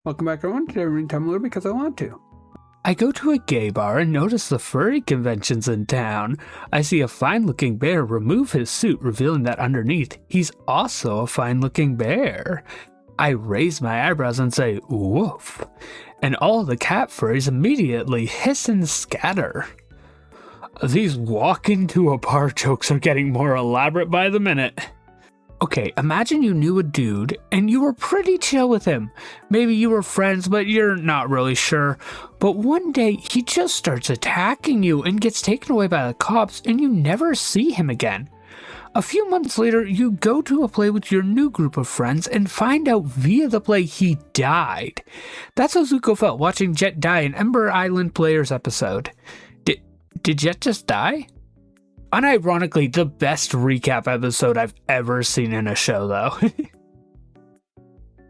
Welcome back, everyone. Today we're reading Tumblr because I want to. I go to a gay bar and notice the furry convention's in town. I see a fine-looking bear remove his suit, revealing that underneath, he's also a fine-looking bear. I raise my eyebrows and say, woof, and all the cat furries immediately hiss and scatter. These walk into a bar jokes are getting more elaborate by the minute. Okay, imagine you knew a dude, and you were pretty chill with him. Maybe you were friends, but you're not really sure. But one day, he just starts attacking you and gets taken away by the cops, and you never see him again. A few months later, you go to a play with your new group of friends and find out via the play he died. That's how Zuko felt watching Jet die in Ember Island Players episode. Did Jet just die? Unironically, the best recap episode I've ever seen in a show, though.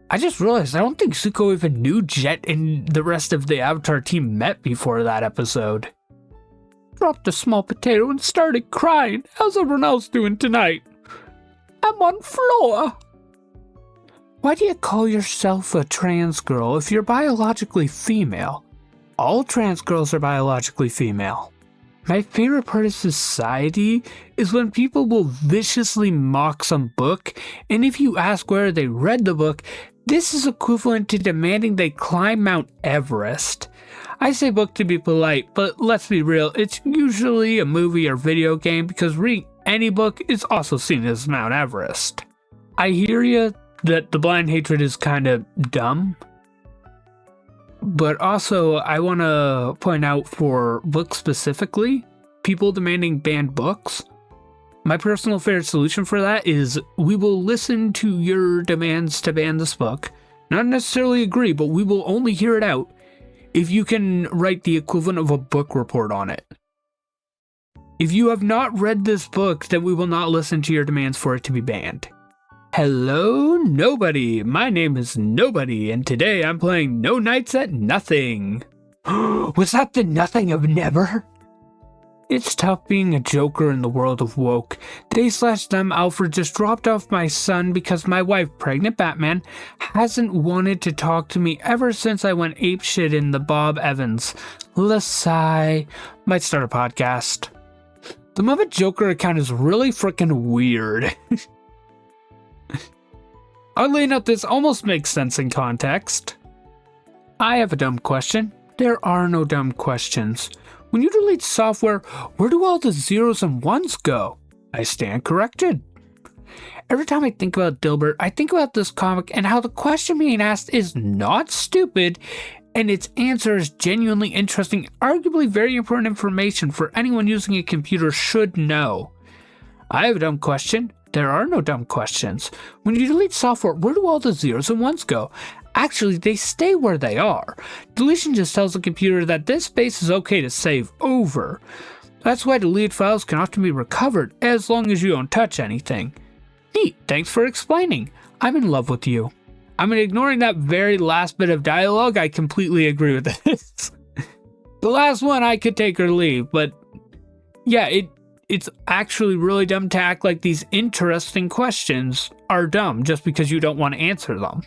I just realized I don't think Zuko even knew Jet and the rest of the Avatar team met before that episode. Dropped a small potato and started crying. How's everyone else doing tonight? I'm on floor. Why do you call yourself a trans girl if you're biologically female? All trans girls are biologically female. My favorite part of society is when people will viciously mock some book, and if you ask where they read the book, this is equivalent to demanding they climb Mount Everest. I say book to be polite, but let's be real, it's usually a movie or video game because reading any book is also seen as Mount Everest. I hear you that the blind hatred is kind of dumb. But also, I want to point out for books specifically, people demanding banned books. My personal fair solution for that is we will listen to your demands to ban this book. Not necessarily agree, but we will only hear it out if you can write the equivalent of a book report on it. If you have not read this book, then we will not listen to your demands for it to be banned. Hello, nobody. My name is Nobody, and today I'm playing No Nights at Nothing. Was that the nothing of never? It's tough being a joker in the world of woke. Today/them, Alfred just dropped off my son because my wife, pregnant Batman, hasn't wanted to talk to me ever since I went apeshit in the Bob Evans. Lasai. Might start a podcast. The Muppet Joker account is really freaking weird. Oddly enough, this almost makes sense in context. I have a dumb question. There are no dumb questions. When you delete software, where do all the zeros and ones go? I stand corrected. Every time I think about Dilbert, I think about this comic and how the question being asked is not stupid, and its answer is genuinely interesting, arguably very important information for anyone using a computer should know. I have a dumb question. There are no dumb questions. When you delete software, where do all the zeros and ones go? Actually, they stay where they are. Deletion just tells the computer that this space is okay to save over. That's why deleted files can often be recovered as long as you don't touch anything. Neat, thanks for explaining. I'm in love with you. Ignoring that very last bit of dialogue, I completely agree with this. The last one I could take or leave, but yeah, it's actually really dumb to act like these interesting questions are dumb just because you don't want to answer them.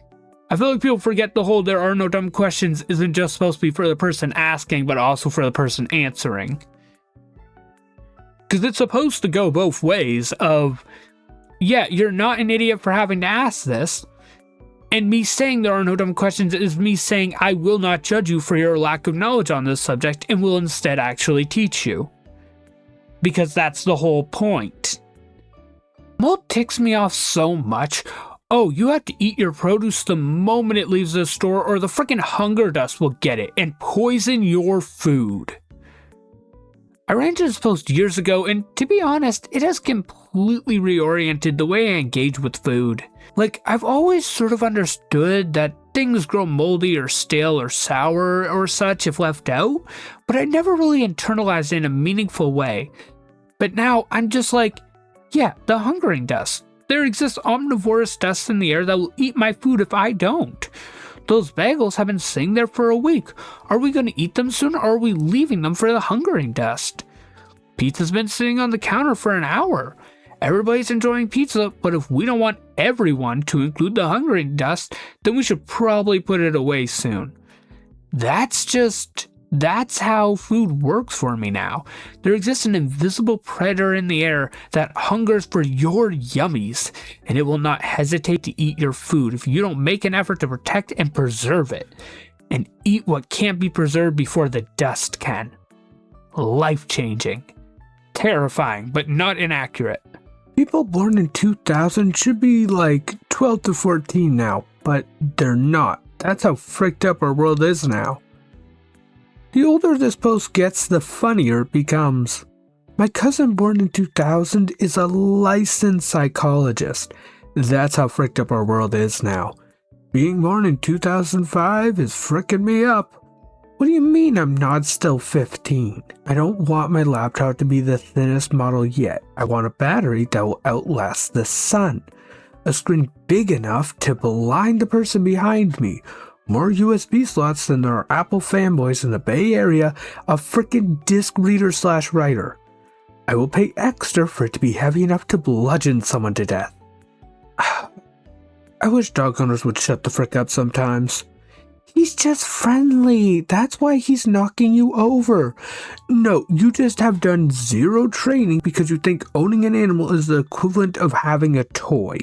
I feel like people forget the whole there are no dumb questions isn't just supposed to be for the person asking, but also for the person answering. Because it's supposed to go both ways of, yeah, you're not an idiot for having to ask this, and me saying there are no dumb questions is me saying I will not judge you for your lack of knowledge on this subject and will instead actually teach you. Because that's the whole point. Mold ticks me off so much. Oh, you have to eat your produce the moment it leaves the store or the frickin' hunger dust will get it and poison your food. I ran into this post years ago, and to be honest, it has completely reoriented the way I engage with food. Like, I've always sort of understood that things grow moldy or stale or sour or such if left out, but I never really internalized it in a meaningful way. But now I'm just like, yeah, the hungering dust. There exists omnivorous dust in the air that will eat my food if I don't. Those bagels have been sitting there for a week. Are we going to eat them soon, or are we leaving them for the hungering dust? Pizza's been sitting on the counter for an hour. Everybody's enjoying pizza, but if we don't want everyone, to include the hungry dust, then we should probably put it away soon. That's how food works for me now. There exists an invisible predator in the air that hungers for your yummies, and it will not hesitate to eat your food if you don't make an effort to protect and preserve it, and eat what can't be preserved before the dust can. Life-changing. Terrifying, but not inaccurate. People born in 2000 should be like 12 to 14 now, but they're not. That's how fricked up our world is now. The older this post gets, the funnier it becomes. My cousin born in 2000 is a licensed psychologist. That's how fricked up our world is now. Being born in 2005 is fricking me up. What do you mean I'm not still 15? I don't want my laptop to be the thinnest model yet. I want a battery that will outlast the sun. A screen big enough to blind the person behind me. More USB slots than there are Apple fanboys in the Bay Area, a frickin' disc reader / writer. I will pay extra for it to be heavy enough to bludgeon someone to death. I wish dog owners would shut the frick up sometimes. He's just friendly. That's why he's knocking you over. No, you just have done zero training because you think owning an animal is the equivalent of having a toy.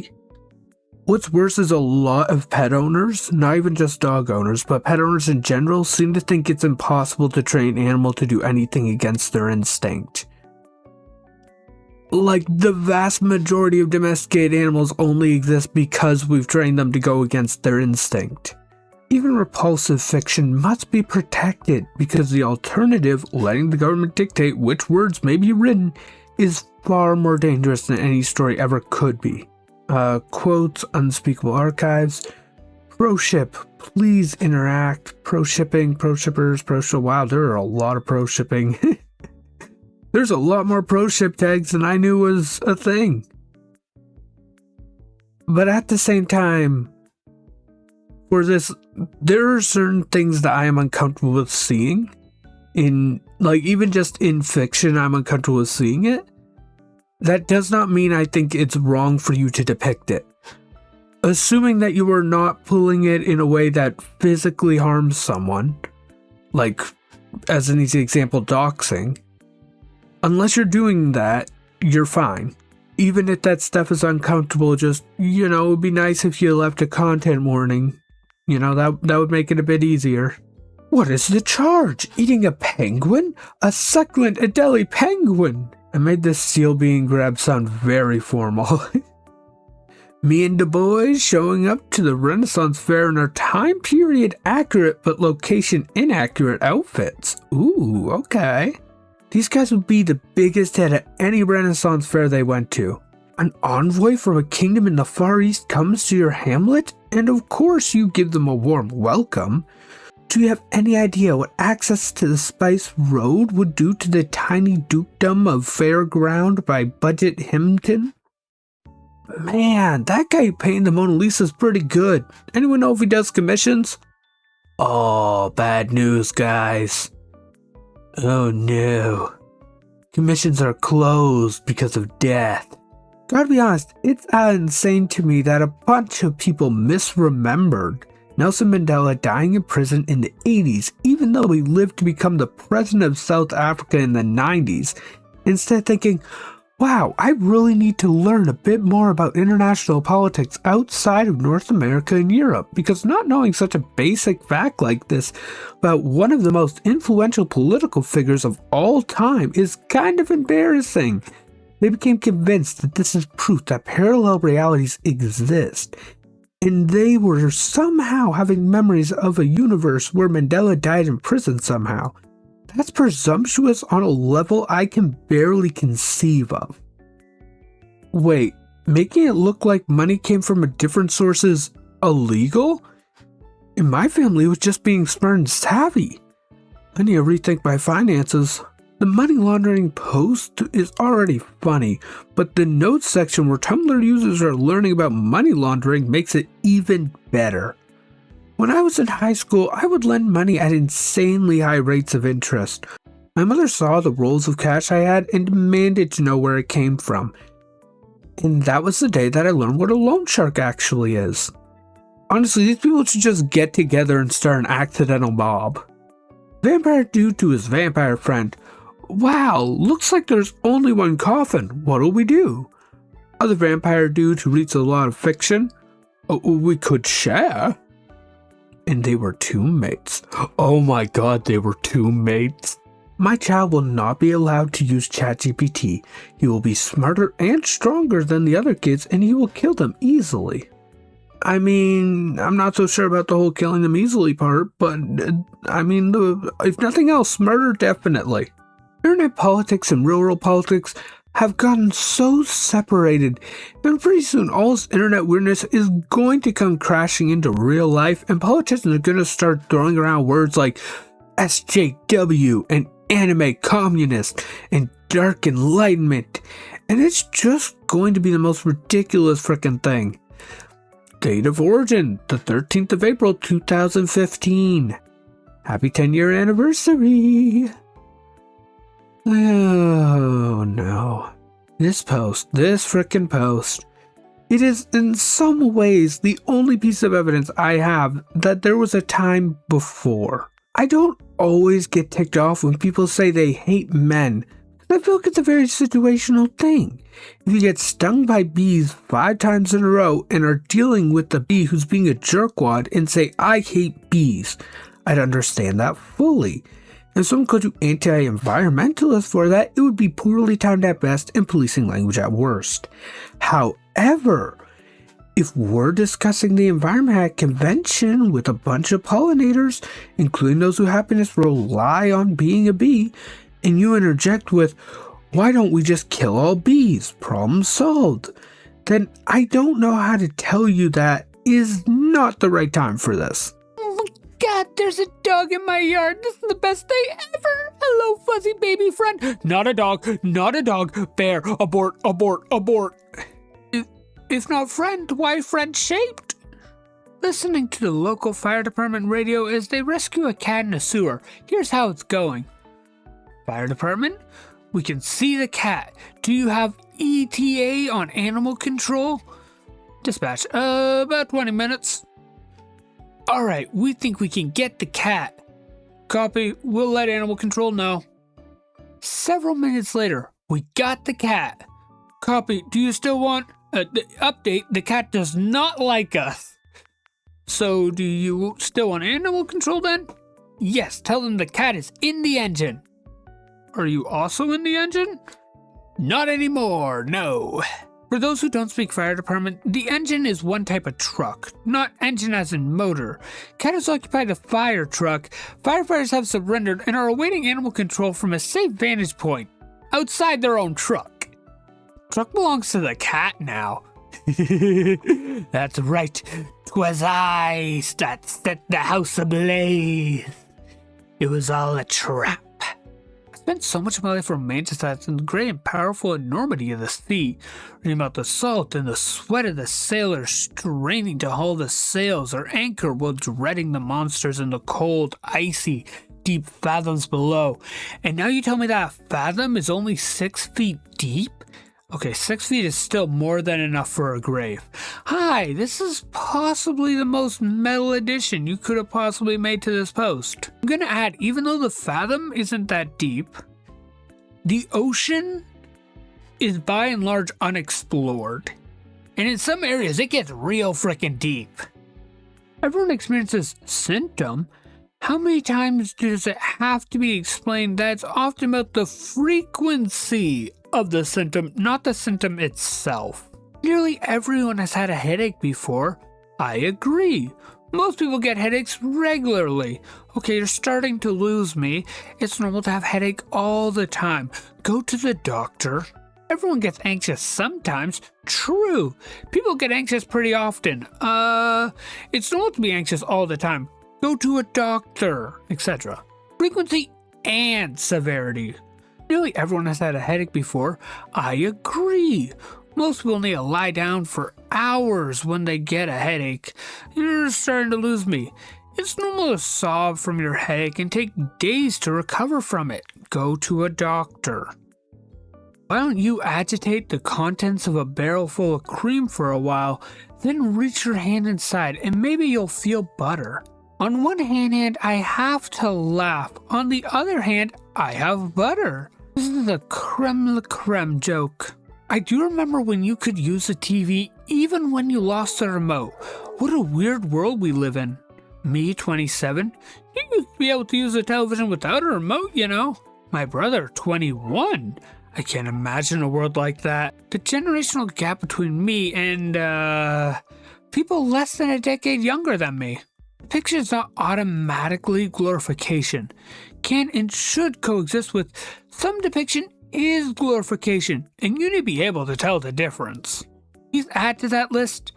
What's worse is a lot of pet owners, not even just dog owners, but pet owners in general, seem to think it's impossible to train an animal to do anything against their instinct. Like, the vast majority of domesticated animals only exist because we've trained them to go against their instinct. Even repulsive fiction must be protected because the alternative, letting the government dictate which words may be written, is far more dangerous than any story ever could be. Quotes, Unspeakable Archives, pro-ship, please interact, pro-shipping, pro-shippers, pro-ship. Wow, there are a lot of pro-shipping. There's a lot more pro-ship tags than I knew was a thing. But at the same time, for this, there are certain things that I am uncomfortable with seeing. Even just in fiction, I'm uncomfortable with seeing it. That does not mean I think it's wrong for you to depict it. Assuming that you are not pulling it in a way that physically harms someone, like, as an easy example, doxing. Unless you're doing that, you're fine. Even if that stuff is uncomfortable, just, it would be nice if you left a content warning. That would make it a bit easier. What is the charge? Eating a penguin? A succulent Adelie penguin? I made this seal being grabbed sound very formal. Me and the boys showing up to the Renaissance Fair in our time period accurate but location inaccurate outfits. Ooh, okay. These guys would be the biggest hit at any Renaissance Fair they went to. An envoy from a kingdom in the Far East comes to your hamlet, and of course you give them a warm welcome. Do you have any idea what access to the Spice Road would do to the tiny dukedom of Fairground by Budget Himpton? Man, that guy painting the Mona Lisa is pretty good. Anyone know if he does commissions? Oh, bad news, guys. Oh no. Commissions are closed because of death. Gotta be honest, it's insane to me that a bunch of people misremembered Nelson Mandela dying in prison in the 80s, even though he lived to become the president of South Africa in the 90s, instead thinking, wow, I really need to learn a bit more about international politics outside of North America and Europe, because not knowing such a basic fact like this about one of the most influential political figures of all time is kind of embarrassing. They became convinced that this is proof that parallel realities exist, and they were somehow having memories of a universe where Mandela died in prison somehow. That's presumptuous on a level I can barely conceive of. Wait, making it look like money came from a different source is illegal? In my family, it was just being smart and savvy. I need to rethink my finances. The money laundering post is already funny, but the notes section where Tumblr users are learning about money laundering makes it even better. When I was in high school, I would lend money at insanely high rates of interest. My mother saw the rolls of cash I had and demanded to know where it came from. And that was the day that I learned what a loan shark actually is. Honestly, these people should just get together and start an accidental mob. Vampire dude to his vampire friend. Wow, looks like there's only one coffin. What'll we do? Other vampire dude who reads a lot of fiction. We could share. And they were two mates. Oh my god, they were two mates. My child will not be allowed to use ChatGPT. He will be smarter and stronger than the other kids, and he will kill them easily. I mean, I'm not so sure about the whole killing them easily part, but if nothing else, murder definitely. Internet politics and real world politics have gotten so separated, and pretty soon all this internet weirdness is going to come crashing into real life, and politicians are going to start throwing around words like SJW and anime communist and dark enlightenment, and it's just going to be the most ridiculous frickin' thing. Date of origin, the 13th of April 2015. Happy 10-year anniversary. Oh no. This frickin' post. It is in some ways the only piece of evidence I have that there was a time before. I don't always get ticked off when people say they hate men, because I feel like it's a very situational thing. If you get stung by bees 5 times in a row and are dealing with the bee who's being a jerkwad and say, I hate bees, I'd understand that fully. If someone called you anti-environmentalist for that, it would be poorly timed at best and policing language at worst. However, if we're discussing the environment at convention with a bunch of pollinators, including those who happen to rely on being a bee, and you interject with, why don't we just kill all bees? Problem solved. Then I don't know how to tell you that is not the right time for this. God, there's a dog in my yard. This is the best day ever. Hello, fuzzy baby friend. Not a dog, not a dog. Bear, abort, abort, abort. If not friend, why friend-shaped? Listening to the local fire department radio as they rescue a cat in a sewer. Here's how it's going. Fire department, we can see the cat. Do you have ETA on animal control? Dispatch, about 20 minutes. Alright, we think we can get the cat. Copy, we'll let animal control know. Several minutes later, we got the cat. Copy, do you still want... the update, the cat does not like us. So, do you still want animal control then? Yes, tell them the cat is in the engine. Are you also in the engine? Not anymore, no. For those who don't speak fire department, the engine is one type of truck, not engine as in motor. Cat has occupied a fire truck. Firefighters have surrendered and are awaiting animal control from a safe vantage point, outside their own truck. Truck belongs to the cat now. That's right. 'Twas I that set the house ablaze. It was all a trap. I spent so much of my life romanticizing the great and powerful enormity of the sea, reading about the salt and the sweat of the sailors straining to haul the sails or anchor while dreading the monsters in the cold, icy, deep fathoms below. And now you tell me that a fathom is only 6 feet deep? Okay, 6 feet is still more than enough for a grave. Hi, this is possibly the most metal addition you could have possibly made to this post. I'm gonna add, even though the fathom isn't that deep, the ocean is by and large unexplored. And in some areas, it gets real freaking deep. Everyone experiences symptom. How many times does it have to be explained that it's often about the frequency of the symptom, not the symptom itself? Nearly everyone has had a headache before. I agree. Most people get headaches regularly. Okay, you're starting to lose me. It's normal to have headache all the time. Go to the doctor. Everyone gets anxious sometimes. True. People get anxious pretty often. It's normal to be anxious all the time. Go to a doctor, etc. Frequency and severity. Nearly everyone has had a headache before. I agree. Most people need to lie down for hours when they get a headache. You're starting to lose me. It's normal to sob from your headache and take days to recover from it. Go to a doctor. Why don't you agitate the contents of a barrel full of cream for a while, then reach your hand inside and maybe you'll feel butter. On one hand, I have to laugh. On the other hand, I have butter. This is a creme de la creme joke. I do remember when you could use a TV even when you lost the remote. What a weird world we live in. Me, 27, you used to be able to use a television without a remote, you know. My brother, 21. I can't imagine a world like that. The generational gap between me and, people less than a decade younger than me. Depiction is not automatically glorification. Can and should coexist with some depiction is glorification, and you need to be able to tell the difference. Please add to that list.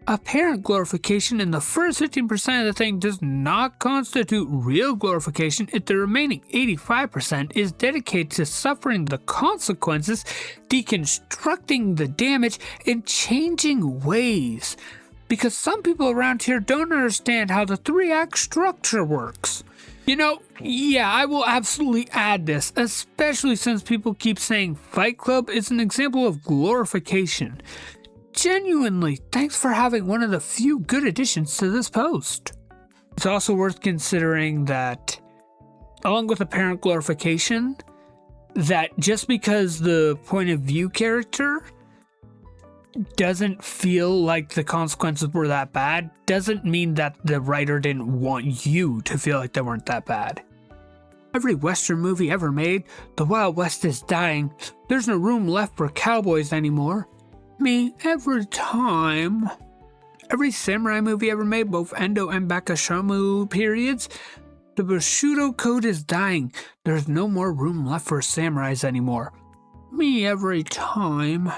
Apparent glorification in the first 15% of the thing does not constitute real glorification if the remaining 85% is dedicated to suffering the consequences, deconstructing the damage, and changing ways. Because some people around here don't understand how the 3-act structure works. You know, yeah, I will absolutely add this, especially since people keep saying Fight Club is an example of glorification. Genuinely, thanks for having one of the few good additions to this post. It's also worth considering that, along with apparent glorification, that just because the point of view character doesn't feel like the consequences were that bad, doesn't mean that the writer didn't want you to feel like they weren't that bad. Every Western movie ever made, the Wild West is dying. There's no room left for cowboys anymore. Me, every time. Every samurai movie ever made, both Endo and Bakashamu periods, the Bushido Code is dying. There's no more room left for samurais anymore. Me, every time.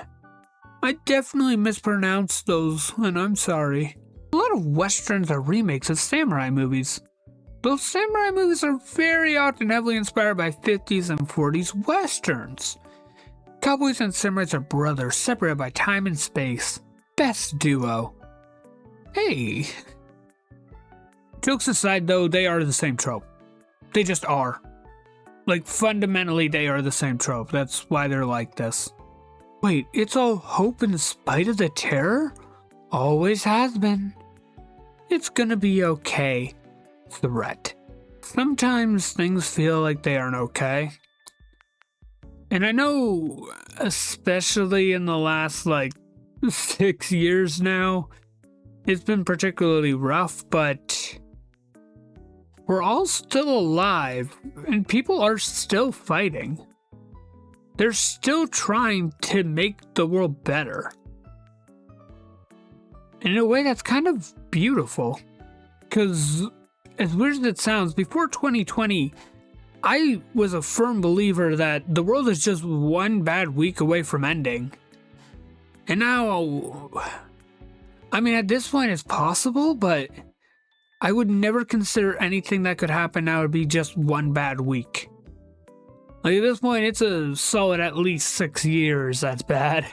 I definitely mispronounced those, and I'm sorry. A lot of Westerns are remakes of samurai movies. Those samurai movies are very often heavily inspired by 50s and 40s Westerns. Cowboys and samurais are brothers, separated by time and space. Best duo. Hey. Jokes aside though, they are the same trope. They just are. Like, fundamentally they are the same trope. That's why they're like this. Wait, it's all hope in spite of the terror? Always has been. It's gonna be okay. Threat. Sometimes things feel like they aren't okay. And I know, especially in the last, 6 years now, it's been particularly rough, but we're all still alive, and people are still fighting. They're still trying to make the world better. In a way that's kind of beautiful. Because, as weird as it sounds, before 2020, I was a firm believer that the world is just one bad week away from ending. And now, I mean, at this point it's possible, but I would never consider anything that could happen now to be just one bad week. Like, at this point, it's a solid at least 6 years that's bad.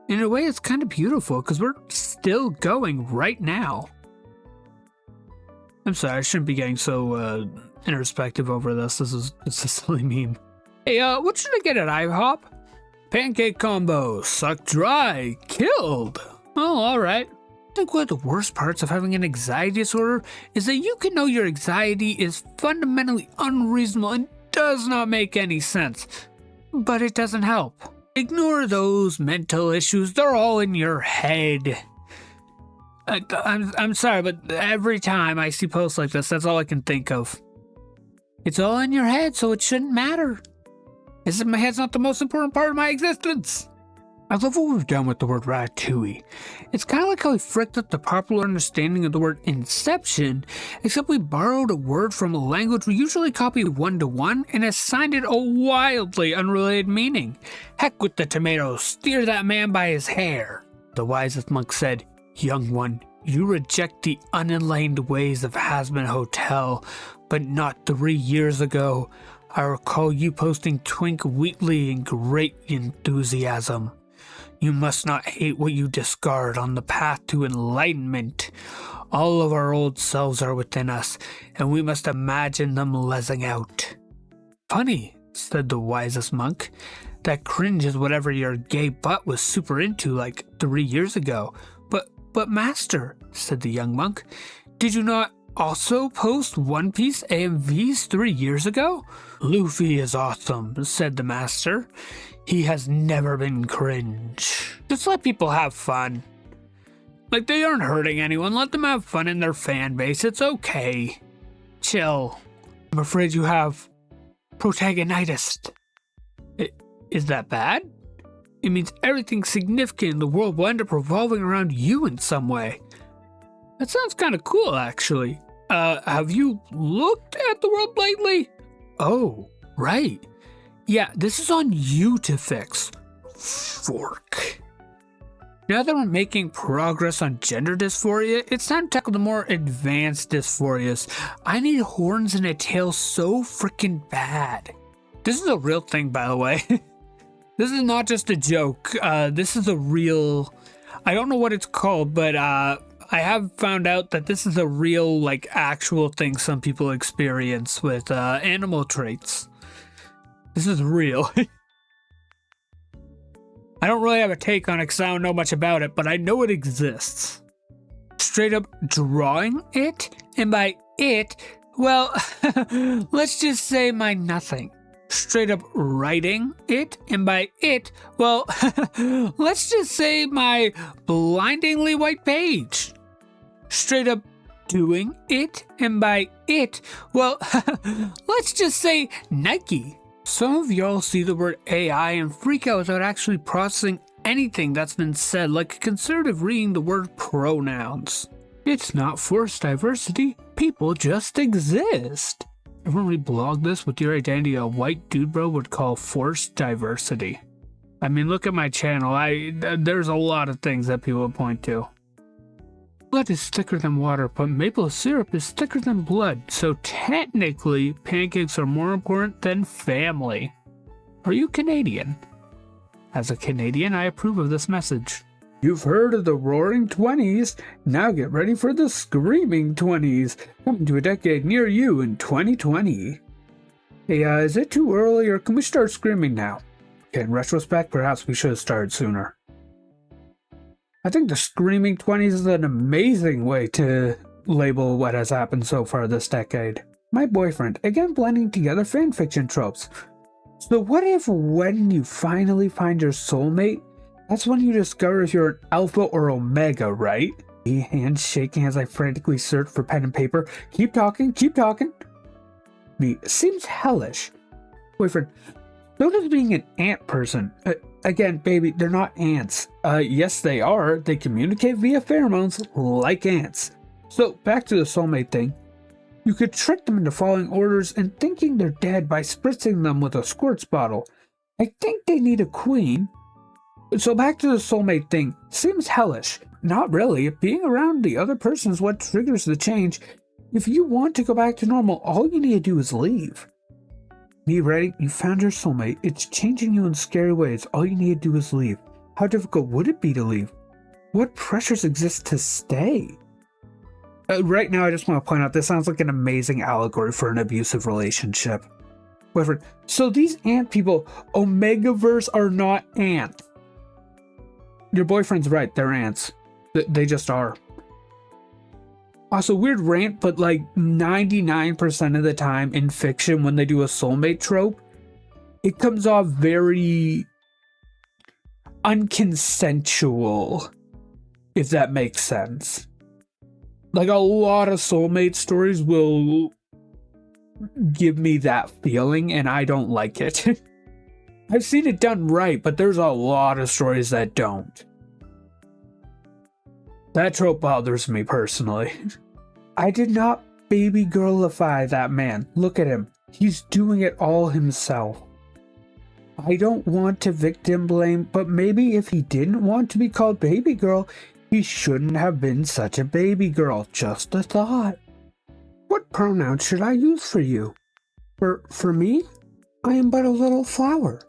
In a way, it's kind of beautiful, because we're still going right now. I'm sorry, I shouldn't be getting so introspective over this. It's a silly meme. Hey, what should I get at IHOP? Pancake combo, sucked dry, killed. Oh, alright. I think one of the worst parts of having an anxiety disorder is that you can know your anxiety is fundamentally unreasonable and does not make any sense, but it doesn't help. Ignore those mental issues, they're all in your head. I'm sorry, but every time I see posts like this, that's all I can think of. It's all in your head, so it shouldn't matter. As if my head's not the most important part of my existence. I love what we've done with the word ratatouille. It's kind of like how we fricked up the popular understanding of the word inception, except we borrowed a word from a language we usually copy 1-to-1 and assigned it a wildly unrelated meaning. Heck with the tomatoes, steer that man by his hair. The wisest monk said, "Young one, you reject the unenlightened ways of Hasman Hotel, but not 3 years ago. I recall you posting Twink Wheatley in great enthusiasm. You must not hate what you discard on the path to enlightenment. All of our old selves are within us, and we must imagine them lezzing out." Funny, said the wisest monk. That cringe is whatever your gay butt was super into like 3 years ago. But master, said the young monk, did you not also post One Piece AMVs 3 years ago? Luffy is awesome, said the master. He has never been cringe. Just let people have fun. Like, they aren't hurting anyone. Let them have fun in their fan base. It's okay. Chill. I'm afraid you have protagonitis. Is that bad? It means everything significant in the world will end up revolving around you in some way. That sounds kind of cool, actually. Have you looked at the world lately? Oh, right. Yeah, this is on you to fix. Fork. Now that we're making progress on gender dysphoria, it's time to tackle the more advanced dysphorias. I need horns and a tail so freaking bad. This is a real thing, by the way. This is not just a joke. This is a real... I don't know what it's called, but I have found out that this is a real, like, actual thing some people experience with animal traits. This is real. I don't really have a take on it because I don't know much about it, but I know it exists. Straight up drawing it, and by it, well, let's just say my nothing. Straight up writing it, and by it, well, let's just say my blindingly white page. Straight up doing it, and by it, well, let's just say Nike. Some of y'all see the word AI and freak out without actually processing anything that's been said, like a conservative reading the word pronouns. It's not forced diversity, people just exist. Everyone reblog this with your identity a white dude bro would call forced diversity. I mean, look at my channel, there's a lot of things that people would point to. Blood is thicker than water, but maple syrup is thicker than blood, so technically, pancakes are more important than family. Are you Canadian? As a Canadian, I approve of this message. You've heard of the Roaring 20s, now get ready for the Screaming 20s, coming to a decade near you in 2020. Hey, is it too early or can we start screaming now? Okay, in retrospect, perhaps we should have started sooner. I think the Screaming 20s is an amazing way to label what has happened so far this decade. My boyfriend, again blending together fanfiction tropes. So what if when you finally find your soulmate, that's when you discover if you're an alpha or omega, right? Hands shaking as I frantically search for pen and paper. Keep talking, keep talking. Me, seems hellish. Boyfriend, so does being an ant person. Again, baby, they're not ants. Yes, they are. They communicate via pheromones like ants. So, back to the soulmate thing. You could trick them into following orders and thinking they're dead by spritzing them with a squirts bottle. I think they need a queen. So back to the soulmate thing. Seems hellish. Not really. Being around the other person is what triggers the change. If you want to go back to normal, all you need to do is leave. Me ready? You found your soulmate. It's changing you in scary ways. All you need to do is leave. How difficult would it be to leave? What pressures exist to stay? Right now, I just want to point out this sounds like an amazing allegory for an abusive relationship. Boyfriend, so these ant people, Omegaverse, are not ants. Your boyfriend's right, they're ants. They just are. Also, weird rant, but like 99% of the time in fiction when they do a soulmate trope, it comes off very unconsensual, if that makes sense. Like a lot of soulmate stories will give me that feeling and I don't like it. I've seen it done right, but there's a lot of stories that don't. That trope bothers me personally. I did not baby girlify that man. Look at him. He's doing it all himself. I don't want to victim blame, but maybe if he didn't want to be called baby girl, he shouldn't have been such a baby girl. Just a thought. What pronoun should I use for you? For me? I am but a little flower.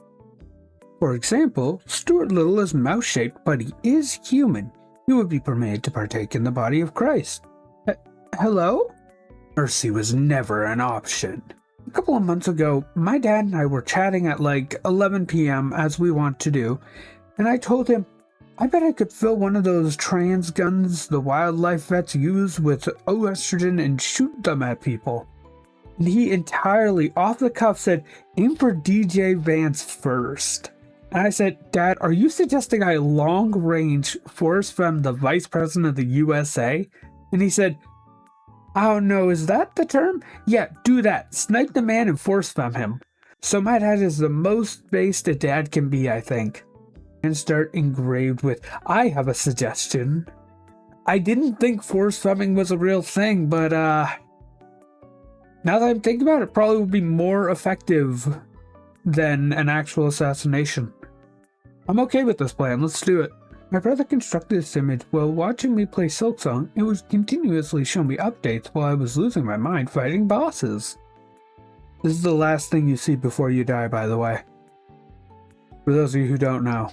For example, Stuart Little is mouse-shaped, but he is human. He would be permitted to partake in the body of Christ. Hello? Mercy was never an option. A couple of months ago, my dad and I were chatting at like 11 p.m. as we want to do, and I told him, I bet I could fill one of those trans guns the wildlife vets use with estrogen and shoot them at people. And he entirely off the cuff said, aim for DJ Vance first. And I said, Dad, are you suggesting I long range force femme the vice president of the USA? And he said, oh no, is that the term? Yeah, do that. Snipe the man and force femme him. So my dad is the most based a dad can be, I think. And start engraved with, I have a suggestion. I didn't think force femming was a real thing, but now that I'm thinking about it, probably would be more effective than an actual assassination. I'm okay with this plan, let's do it. My brother constructed this image while watching me play Silksong and would continuously show me updates while I was losing my mind fighting bosses. This is the last thing you see before you die, by the way. For those of you who don't know.